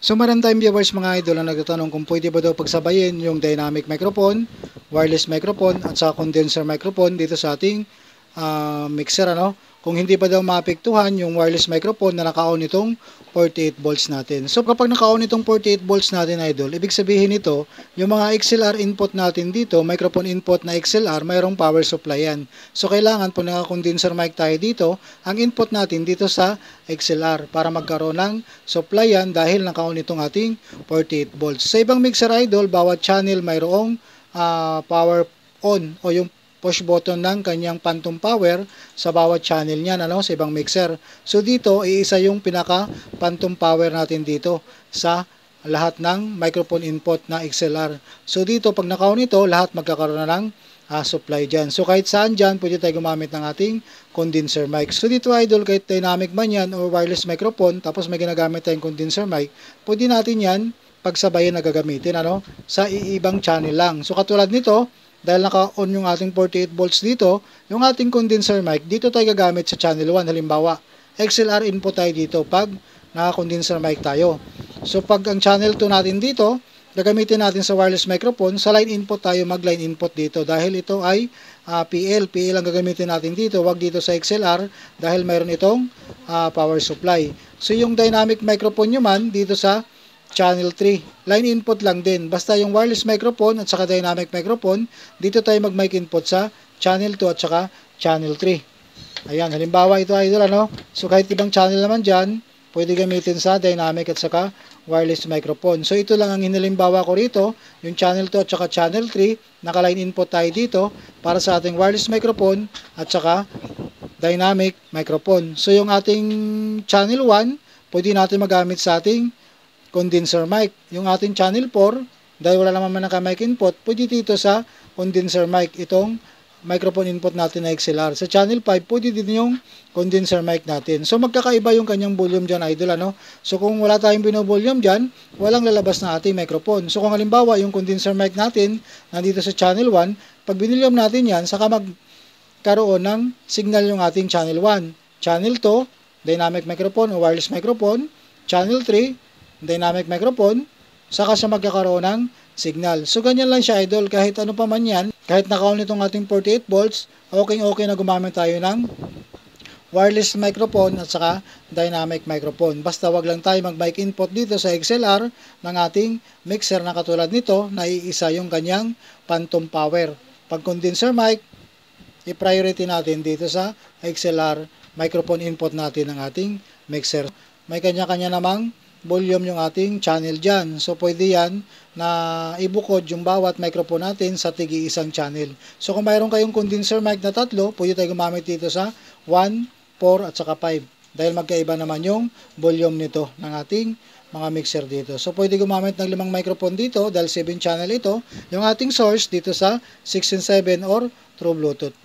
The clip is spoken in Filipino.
So maraming tayong viewers mga idol ang nagtatanong kung pwede ba daw pagsabayin yung dynamic microphone, wireless microphone at sa condenser microphone dito sa ating mixer ano. Kung hindi pa daw maapektuhan yung wireless microphone na naka-on itong 48 volts natin. So kapag naka-on itong 48 volts natin idol, ibig sabihin nito, yung mga XLR input natin dito, microphone input na XLR, mayroong power supply yan. So kailangan po naka-condenser mic tayo dito, ang input natin dito sa XLR para magkaroon ng supply yan dahil naka-on itong ating 48 volts. Sa ibang mixer idol, bawat channel mayroong power on o yung push button ng kanyang phantom power sa bawat channel niyan sa ibang mixer. So dito iisa yung pinaka phantom power natin dito sa lahat ng microphone input na XLR. So dito pag naka-on ito, lahat magkakaroon na ng supply dyan. So kahit saan dyan, pwede tayo gumamit ng ating condenser mic. So dito idol, kahit dynamic man yan o wireless microphone, tapos may ginagamit tayong condenser mic, pwede natin yan pagsabayan na gagamitin sa iibang channel lang. So katulad nito, dahil naka-on yung ating 48 volts dito, yung ating condenser mic, dito tayo gagamit sa channel 1. Halimbawa, XLR input tayo dito pag naka-condenser mic tayo. So pag ang channel 2 natin dito, gagamitin natin sa wireless microphone, sa line input tayo mag-line input dito dahil ito ay PL ang gagamitin natin dito, wag dito sa XLR dahil mayroon itong power supply. So yung dynamic microphone nyo man dito sa channel 3, line input lang din. Basta yung wireless microphone at saka dynamic microphone, dito tayo mag-mic input sa channel 2 at saka channel 3. Ayan, halimbawa ito idol So kahit ibang channel naman dyan, pwede gamitin sa dynamic at saka wireless microphone. So ito lang ang hinilimbawa ko rito, yung channel 2 at saka channel 3, naka-line input tayo dito para sa ating wireless microphone at saka dynamic microphone. So yung ating channel 1, pwede natin magamit sa ating condenser mic. Yung ating channel 4, dahil wala naman naka-mic input, pwede dito sa condenser mic itong microphone input natin na XLR. Sa channel 5, pwede din yung condenser mic natin. So magkakaiba yung kanyang volume dyan idol So kung wala tayong bino-volume dyan, walang lalabas na ating microphone. So kung halimbawa yung condenser mic natin nandito sa channel 1, pag binilium natin yan, saka magkaroon ng signal yung ating channel 1. Channel 2, dynamic microphone o wireless microphone. Channel 3, dynamic microphone, saka siya magkakaroon ng signal. So ganyan lang siya idol, kahit ano pa man yan, kahit naka-on itong ating 48 volts, okay na gumamit tayo ng wireless microphone at saka dynamic microphone. Basta wag lang tayo mag-mic input dito sa XLR ng ating mixer na katulad nito, na iisa yung kanyang phantom power. Pag condenser mic, i-priority natin dito sa XLR microphone input natin ng ating mixer. May kanya-kanya namang volume yung ating channel dyan. So, pwede yan na ibukod yung bawat microphone natin sa tigi-isang channel. So, kung mayroon kayong condenser mic na tatlo, pwede tayo gumamit dito sa 1, 4, at saka 5. Dahil magkaiba naman yung volume nito ng ating mga mixer dito. So, pwede gumamit ng 5 microphone dito dahil 7 channel ito. Yung ating source dito sa 6 and 7 or through Bluetooth.